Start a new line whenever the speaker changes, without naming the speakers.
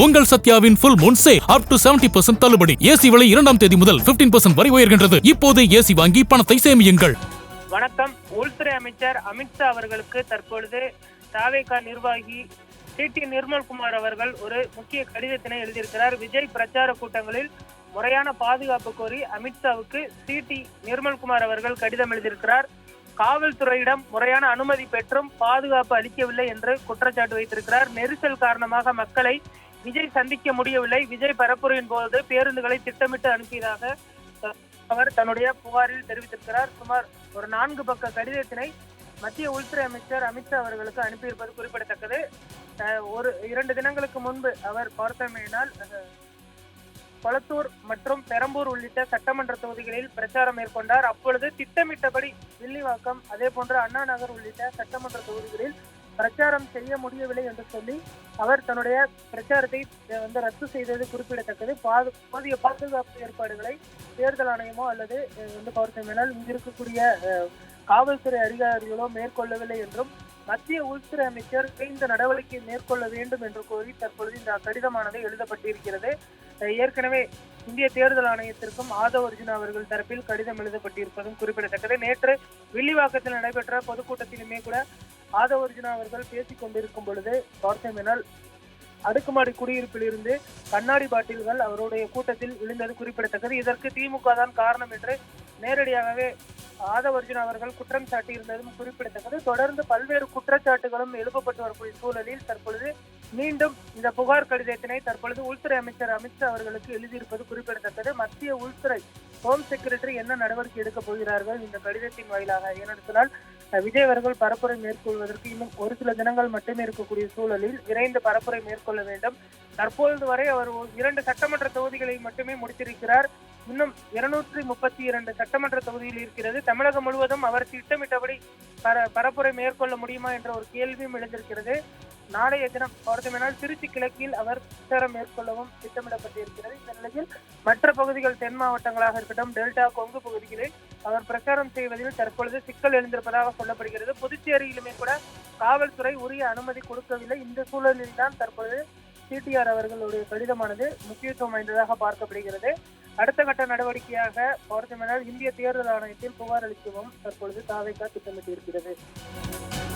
உங்கள் சத்யாவின் full moon sale up to 70% தள்ளுபடி. ஏசி விலை 2ஆம் தேதி முதல் 15% வரை உயர்கின்றது. இப்போது ஏசி வாங்கி பணத்தை சேமியுங்கள்.
வணக்கம். உள்துறை அமைச்சர் அமித்ஷா அவர்களுக்கு தற்பொழுது தாவேகா நிர்வாகி டி நிர்மல்குமார் அவர்கள் ஒரு முக்கிய கடிதத்தினை எழுதியிருக்கிறார். விஜய் பிரச்சார கூட்டங்களில் முறையான பாதுகாப்பு கோரி அமித்ஷாவுக்கு டி நிர்மல்குமார் அவர்கள் கடிதம் எழுதியிருக்கிறார். காவல்துறையிடம் முறையான அனுமதி பெற்றும் பாதுகாப்பு அளிக்கவில்லை என்று குற்றச்சாட்டு வைத்திருக்கிறார். நெரிசல் காரணமாக மக்களை விஜய் சந்திக்க முடியவில்லை. விஜய் பரப்புரையின் போது பேருந்துகளை திட்டமிட்டு அனுப்பியதாக அவர் தன்னுடைய புகாரில் தெரிவித்திருக்கிறார். சுமார் ஒரு 4 பக்க கடிதத்தினை மத்திய உள்துறை அமைச்சர் அமித்ஷா அவர்களுக்கு அனுப்பியிருப்பது குறிப்பிடத்தக்கது. 2 தினங்களுக்கு முன்பு அவர் பார்த்தமையினால் கொளத்தூர் மற்றும் பெரம்பூர் உள்ளிட்ட சட்டமன்ற தொகுதிகளில் பிரச்சாரம் மேற்கொண்டார். அப்பொழுது திட்டமிட்டபடி வில்லிவாக்கம், அதே போன்று அண்ணா நகர் உள்ளிட்ட சட்டமன்ற தொகுதிகளில் பிரச்சாரம் செய்ய முடியவில்லை என்று சொல்லி அவர் தன்னுடைய பிரச்சாரத்தை ரத்து செய்தது குறிப்பிடத்தக்கது. போதிய பாதுகாப்பு ஏற்பாடுகளை தேர்தல் ஆணையமோ அல்லது பார்த்தமையினால் இங்கு இருக்கக்கூடிய காவல்துறை அதிகாரிகளோ மேற்கொள்ளவில்லை என்றும் மத்திய உள்துறை அமைச்சர் இந்த நடவடிக்கை மேற்கொள்ள வேண்டும் என்று கோரி தற்பொழுது இந்த கடிதமானது எழுதப்பட்டிருக்கிறது. ஏற்கனவே இந்திய தேர்தல் ஆணையத்திற்கும் ஆதவ் அர்ஜுனா அவர்கள் தரப்பில் கடிதம் எழுதப்பட்டிருப்பதும் குறிப்பிடத்தக்கது. நேற்று வில்லிவாக்கத்தில் நடைபெற்ற பொதுக்கூட்டத்திலுமே கூட ஆதவ் அர்ஜுனா அவர்கள் பேசிக் கொண்டிருக்கும் பொழுது பார்த்தமையினால் அடுக்குமாடி குடியிருப்பில் இருந்து கண்ணாடி பாட்டில்கள் அவருடைய கூட்டத்தில் விழுந்தது குறிப்பிடத்தக்கது. இதற்கு திமுக தான் காரணம் என்று நேரடியாகவே ஆதவ் அர்ஜுனா அவர்கள் குற்றம் சாட்டியிருந்ததும் குறிப்பிடத்தக்கது. தொடர்ந்து பல்வேறு குற்றச்சாட்டுகளும் எழுப்பப்பட்டு வரக்கூடிய சூழலில் தற்பொழுது மீண்டும் இந்த புகார் கடிதத்தினை தற்பொழுது உள்துறை அமைச்சர் அமித்ஷா அவர்களுக்கு எழுதியிருப்பது குறிப்பிடத்தக்கது. மத்திய உள்துறை ஹோம் செக்ரட்டரி என்ன நடவடிக்கை எடுக்கப் போகிறார்கள் இந்த கடிதத்தின் வாயிலாக? ஏனென்றால் விஜய் அவர்கள் பரப்புரை மேற்கொள்வதற்கு இன்னும் ஒரு சில தினங்கள் மட்டுமே இருக்கக்கூடிய சூழலில் விரைந்து பரப்புரை மேற்கொள்ள வேண்டும். தற்பொழுது வரை அவர் 2 சட்டமன்ற தொகுதிகளை மட்டுமே முடித்திருக்கிறார். இன்னும் 232 சட்டமன்ற தொகுதியில் இருக்கிறது. தமிழகம் முழுவதும் அவர் திட்டமிட்டபடி பரப்புரை மேற்கொள்ள முடியுமா என்ற ஒரு கேள்வியும் எழுந்திருக்கிறது. நாளைய தினம் பார்த்தமையினால் திருச்சி கிழக்கில் அவர் பிரச்சாரம் மேற்கொள்ளவும் திட்டமிடப்பட்டிருக்கிறது. இந்த நிலையில் மற்ற பகுதிகள் தென் மாவட்டங்களாக இருக்கட்டும், டெல்டா, கொங்கு பகுதிகளில் அவர் பிரச்சாரம் செய்வதில் தற்பொழுது சிக்கல் எழுந்திருப்பதாக சொல்லப்படுகிறது. புதுச்சேரியிலுமே கூட காவல்துறை உரிய அனுமதி கொடுக்கவில்லை. இந்த சூழலில் தான் தற்பொழுது சிடிஆர் அவர்களுடைய கடிதமானது முக்கியத்துவம் வாய்ந்ததாக பார்க்கப்படுகிறது. அடுத்த கட்ட நடவடிக்கையாக பார்த்தமையினால் இந்திய தேர்தல் ஆணையத்தில் புகார் அளிக்கவும் தற்பொழுது தாவேகா திட்டமிட்டிருக்கிறது.